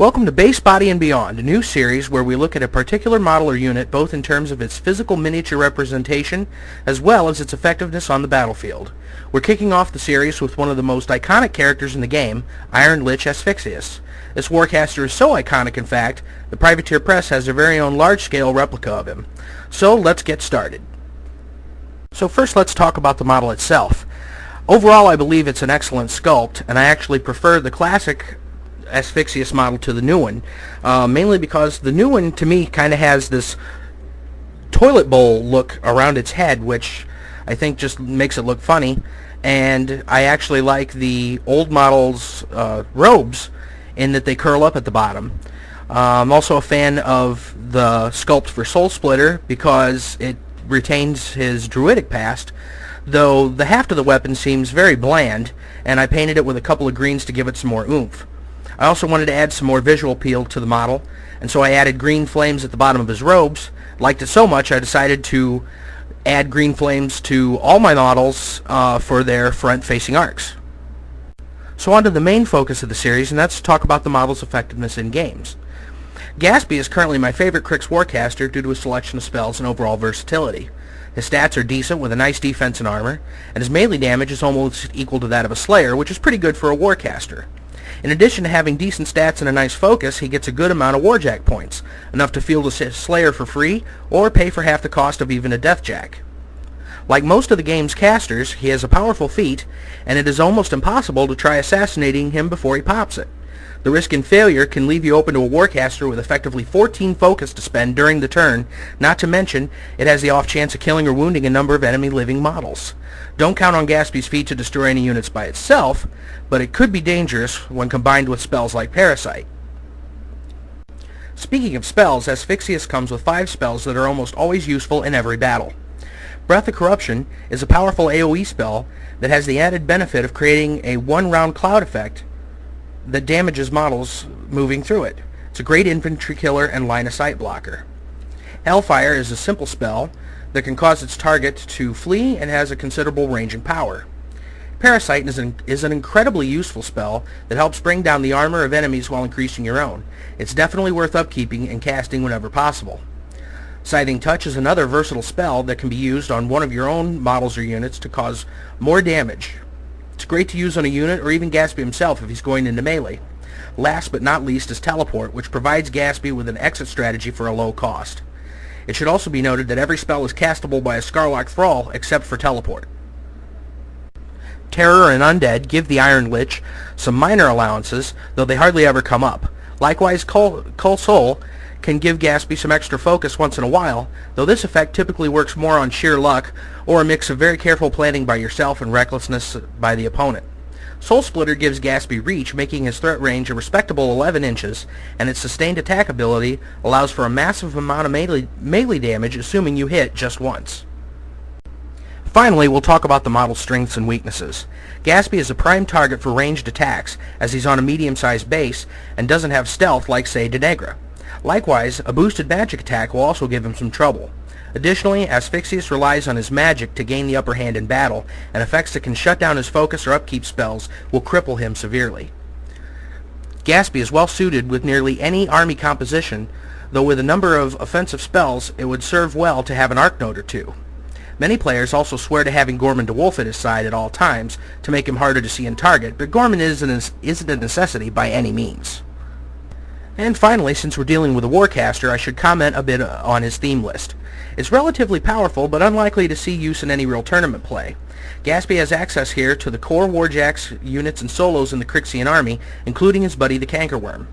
Welcome to Base Body and Beyond, a new series where we look at a particular model or unit both in terms of its physical miniature representation as well as its effectiveness on the battlefield. We're kicking off the series with one of the most iconic characters in the game, Iron Lich Asphyxious. This warcaster is so iconic, in fact, the Privateer Press has their very own large-scale replica of him. So let's get started. So first let's talk about the model itself. Overall, I believe it's an excellent sculpt, and I actually prefer the classic Asphyxious model to the new one, mainly because the new one to me kind of has this toilet bowl look around its head, which I think just makes it look funny, and I actually like the old model's robes in that they curl up at the bottom. I'm also a fan of the sculpt for Soul Splitter because it retains his druidic past, though the haft of the weapon seems very bland, and I painted it with a couple of greens to give it some more oomph. I also wanted to add some more visual appeal to the model, and so I added green flames at the bottom of his robes. Liked it so much I decided to add green flames to all my models for their front-facing arcs. So on to the main focus of the series, and that's to talk about the model's effectiveness in games. Gaspy is currently my favorite Crix Warcaster due to his selection of spells and overall versatility. His stats are decent with a nice defense and armor, and his melee damage is almost equal to that of a Slayer, which is pretty good for a Warcaster. In addition to having decent stats and a nice focus, he gets a good amount of Warjack points, enough to field a Slayer for free, or pay for half the cost of even a Deathjack. Like most of the game's casters, he has a powerful feat, and it is almost impossible to try assassinating him before he pops it. The risk in failure can leave you open to a Warcaster with effectively 14 focus to spend during the turn, not to mention it has the off chance of killing or wounding a number of enemy living models. Don't count on Gaspy's feat to destroy any units by itself, but it could be dangerous when combined with spells like Parasite. Speaking of spells, Asphyxious comes with 5 spells that are almost always useful in every battle. Breath of Corruption is a powerful AoE spell that has the added benefit of creating a one-round cloud effect that damages models moving through it. It's a great infantry killer and line-of-sight blocker. Hellfire is a simple spell that can cause its target to flee and has a considerable range and power. Parasite is an incredibly useful spell that helps bring down the armor of enemies while increasing your own. It's definitely worth upkeeping and casting whenever possible. Scything Touch is another versatile spell that can be used on one of your own models or units to cause more damage. It's great to use on a unit or even Gaspy himself if he's going into melee. Last but not least is Teleport, which provides Gaspy with an exit strategy for a low cost. It should also be noted that every spell is castable by a Scarlock Thrall except for Teleport. Terror and Undead give the Iron Lich some minor allowances, though they hardly ever come up. Likewise, Cull Soul can give Gaspy some extra focus once in a while, though this effect typically works more on sheer luck or a mix of very careful planning by yourself and recklessness by the opponent. Soul Splitter gives Gaspy reach, making his threat range a respectable 11 inches, and its sustained attack ability allows for a massive amount of melee damage, assuming you hit just once. Finally, we'll talk about the model's strengths and weaknesses. Gaspy is a prime target for ranged attacks, as he's on a medium-sized base and doesn't have stealth like, say, Denegra. Likewise, a boosted magic attack will also give him some trouble. Additionally, Asphyxious relies on his magic to gain the upper hand in battle, and effects that can shut down his focus or upkeep spells will cripple him severely. Gaspy is well suited with nearly any army composition, though with a number of offensive spells it would serve well to have an Arc Note or two. Many players also swear to having Gorman de Wolf at his side at all times to make him harder to see and target, but Gorman isn't a necessity by any means. And finally, since we're dealing with a Warcaster, I should comment a bit on his theme list. It's relatively powerful, but unlikely to see use in any real tournament play. Gaspy has access here to the core Warjacks, units, and solos in the Crixian army, including his buddy the Cankerworm.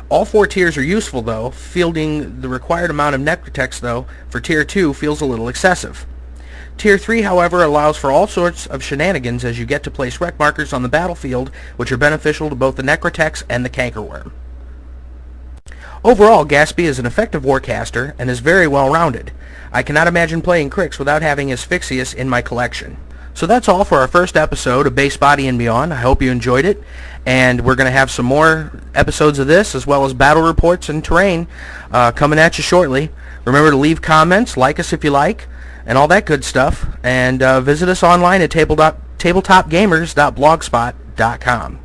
All 4 tiers are useful, though. Fielding the required amount of Necrotex, though, for Tier 2 feels a little excessive. Tier 3, however, allows for all sorts of shenanigans as you get to place wreck markers on the battlefield, which are beneficial to both the Necrotex and the Cankerworm. Overall, Gaspy is an effective Warcaster and is very well-rounded. I cannot imagine playing Crix without having Asphyxious in my collection. So that's all for our first episode of Base Body and Beyond. I hope you enjoyed it, and we're going to have some more episodes of this, as well as battle reports and terrain coming at you shortly. Remember to leave comments, like us if you like, and all that good stuff, and visit us online at TableTopGamers.blogspot.com.